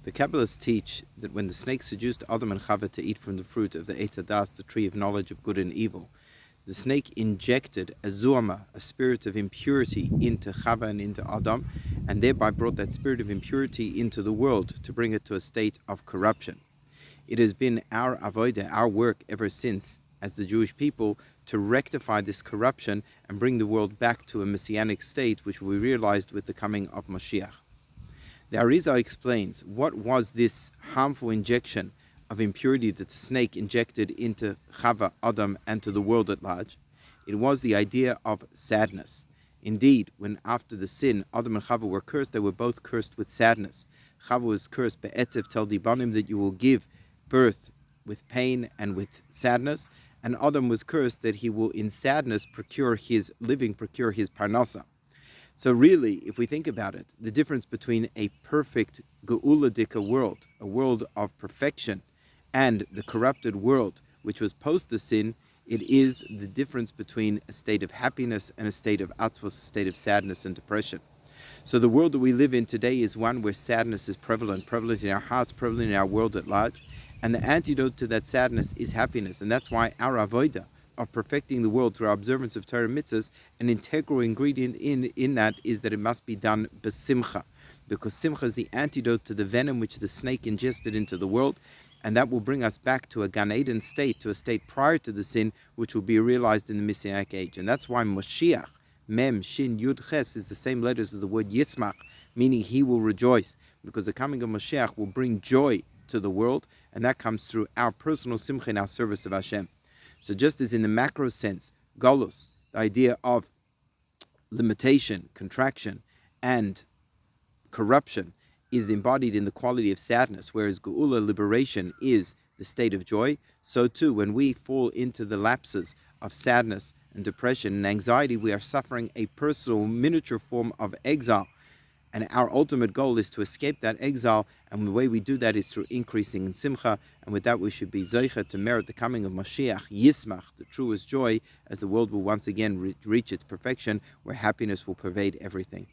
The Kabbalists teach that when the snake seduced Adam and Chava to eat from the fruit of the Eitz, the tree of knowledge of good and evil, the snake injected a zuama, a spirit of impurity, into Chava and into Adam, and thereby brought that spirit of impurity into the world to bring it to a state of corruption. It has been our avodah, our work ever since, as the Jewish people, to rectify this corruption and bring the world back to a messianic state, which we realized with the coming of Mashiach. The Arizal explains what was this harmful injection of impurity that the snake injected into Chava, Adam, and to the world at large. It was the idea of sadness. Indeed, when after the sin, Adam and Chava were cursed, they were both cursed with sadness. Chava was cursed, be'etzev tel dibanim, that you will give birth with pain and with sadness, and Adam was cursed that he will in sadness procure his living, procure his parnasa. So really, if we think about it, the difference between a perfect ge'uladika world, a world of perfection, and the corrupted world, which was post the sin, it is the difference between a state of happiness and a state of atzvos, a state of sadness and depression. So the world that we live in today is one where sadness is prevalent in our hearts, prevalent in our world at large, and the antidote to that sadness is happiness, and that's why our avodah of perfecting the world through our observance of Torah mitzvahs, an integral ingredient in that is that it must be done besimcha, because simcha is the antidote to the venom which the snake ingested into the world, and that will bring us back to a Gan Eden state, to a state prior to the sin, which will be realized in the Messianic age. And that's why Mashiach, Mem, Shin, Yud, Ches, is the same letters as the word Yismach, meaning he will rejoice, because the coming of Mashiach will bring joy to the world, and that comes through our personal simcha in our service of Hashem. So just as in the macro sense, Golus, the idea of limitation, contraction, and corruption, is embodied in the quality of sadness, whereas Geula, liberation, is the state of joy, so too, when we fall into the lapses of sadness and depression and anxiety, we are suffering a personal miniature form of exile. And our ultimate goal is to escape that exile, and the way we do that is through increasing in simcha, and with that we should be zeicha to merit the coming of Mashiach, Yismach, the truest joy, as the world will once again reach its perfection, where happiness will pervade everything.